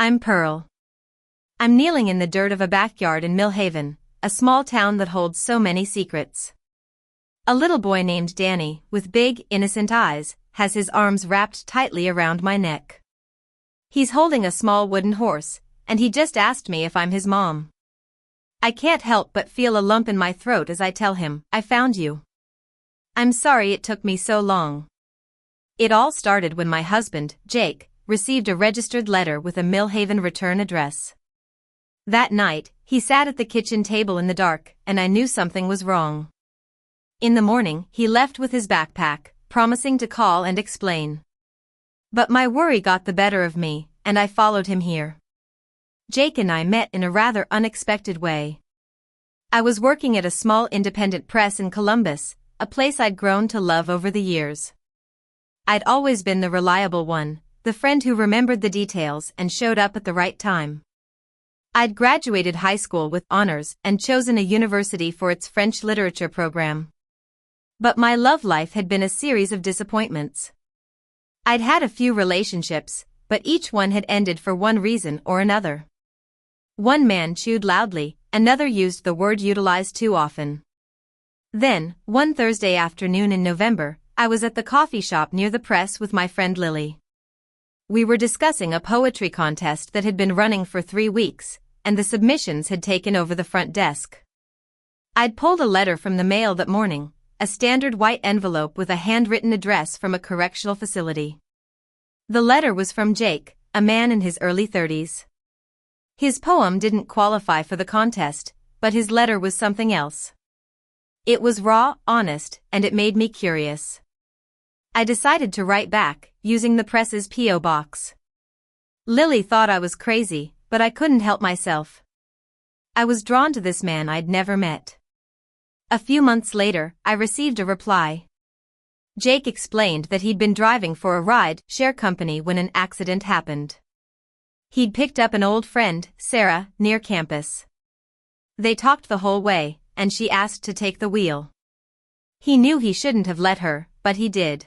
I'm Pearl. I'm kneeling in the dirt of a backyard in Millhaven, a small town that holds so many secrets. A little boy named Danny, with big, innocent eyes, has his arms wrapped tightly around my neck. He's holding a small wooden horse, and he just asked me if I'm his mom. I can't help but feel a lump in my throat as I tell him, I found you. I'm sorry it took me so long. It all started when my husband, Jake, received a registered letter with a Millhaven return address. That night, he sat at the kitchen table in the dark, and I knew something was wrong. In the morning, he left with his backpack, promising to call and explain. But my worry got the better of me, and I followed him here. Jake and I met in a rather unexpected way. I was working at a small independent press in Columbus, a place I'd grown to love over the years. I'd always been the reliable one, the friend who remembered the details and showed up at the right time. I'd graduated high school with honors and chosen a university for its French literature program. But my love life had been a series of disappointments. I'd had a few relationships, but each one had ended for one reason or another. One man chewed loudly, another used the word utilized too often. Then, one Thursday afternoon in November, I was at the coffee shop near the press with my friend Lily. We were discussing a poetry contest that had been running for 3 weeks, and the submissions had taken over the front desk. I'd pulled a letter from the mail that morning, a standard white envelope with a handwritten address from a correctional facility. The letter was from Jake, a man in his early 30s. His poem didn't qualify for the contest, but his letter was something else. It was raw, honest, and it made me curious. I decided to write back, using the press's P.O. box. Lily thought I was crazy, but I couldn't help myself. I was drawn to this man I'd never met. A few months later, I received a reply. Jake explained that he'd been driving for a ride-share company when an accident happened. He'd picked up an old friend, Sarah, near campus. They talked the whole way, and she asked to take the wheel. He knew he shouldn't have let her, but he did.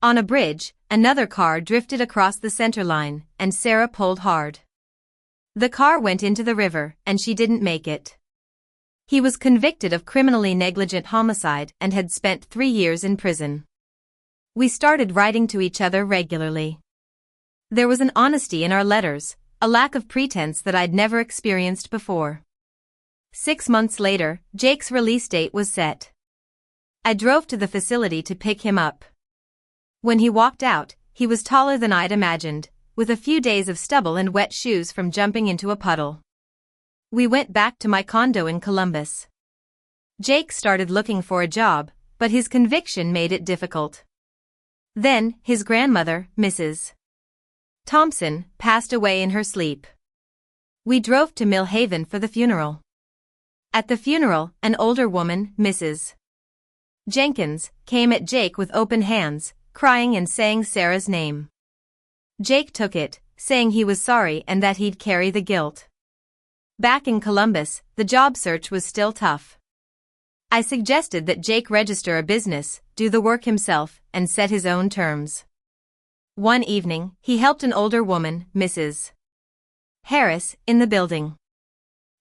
On a bridge, another car drifted across the center line, and Sarah pulled hard. The car went into the river, and she didn't make it. He was convicted of criminally negligent homicide and had spent 3 years in prison. We started writing to each other regularly. There was an honesty in our letters, a lack of pretense that I'd never experienced before. 6 months later, Jake's release date was set. I drove to the facility to pick him up. When he walked out, he was taller than I'd imagined, with a few days of stubble and wet shoes from jumping into a puddle. We went back to my condo in Columbus. Jake started looking for a job, but his conviction made it difficult. Then, his grandmother, Mrs. Thompson, passed away in her sleep. We drove to Millhaven for the funeral. At the funeral, an older woman, Mrs. Jenkins, came at Jake with open hands, crying and saying Sarah's name. Jake took it, saying he was sorry and that he'd carry the guilt. Back in Columbus, the job search was still tough. I suggested that Jake register a business, do the work himself, and set his own terms. One evening, he helped an older woman, Mrs. Harris, in the building.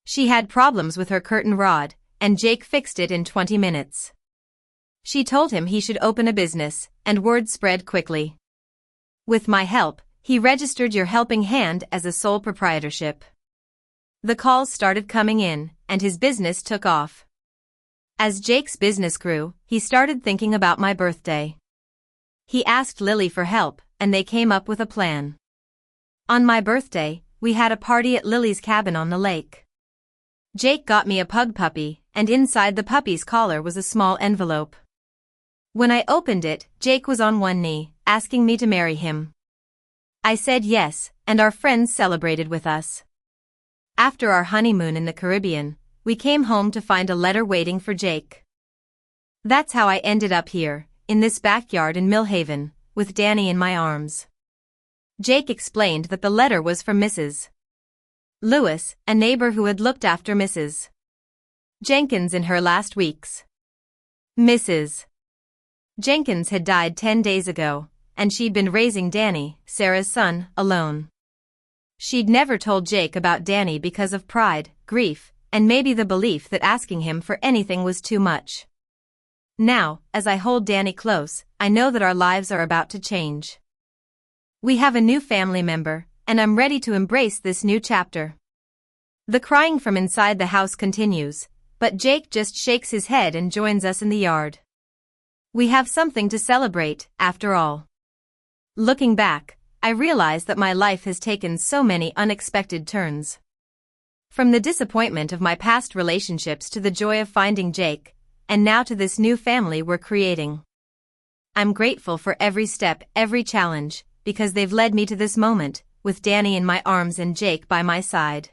She had problems with her curtain rod, and Jake fixed it in 20 minutes. She told him he should open a business, and word spread quickly. With my help, he registered Your Helping Hand as a sole proprietorship. The calls started coming in, and his business took off. As Jake's business grew, he started thinking about my birthday. He asked Lily for help, and they came up with a plan. On my birthday, we had a party at Lily's cabin on the lake. Jake got me a pug puppy, and inside the puppy's collar was a small envelope. When I opened it, Jake was on one knee, asking me to marry him. I said yes, and our friends celebrated with us. After our honeymoon in the Caribbean, we came home to find a letter waiting for Jake. That's how I ended up here, in this backyard in Millhaven, with Danny in my arms. Jake explained that the letter was from Mrs. Lewis, a neighbor who had looked after Mrs. Jenkins in her last weeks. Mrs. Jenkins had died 10 days ago, and she'd been raising Danny, Sarah's son, alone. She'd never told Jake about Danny because of pride, grief, and maybe the belief that asking him for anything was too much. Now, as I hold Danny close, I know that our lives are about to change. We have a new family member, and I'm ready to embrace this new chapter. The crying from inside the house continues, but Jake just shakes his head and joins us in the yard. We have something to celebrate, after all. Looking back, I realize that my life has taken so many unexpected turns. From the disappointment of my past relationships to the joy of finding Jake, and now to this new family we're creating. I'm grateful for every step, every challenge, because they've led me to this moment, with Danny in my arms and Jake by my side.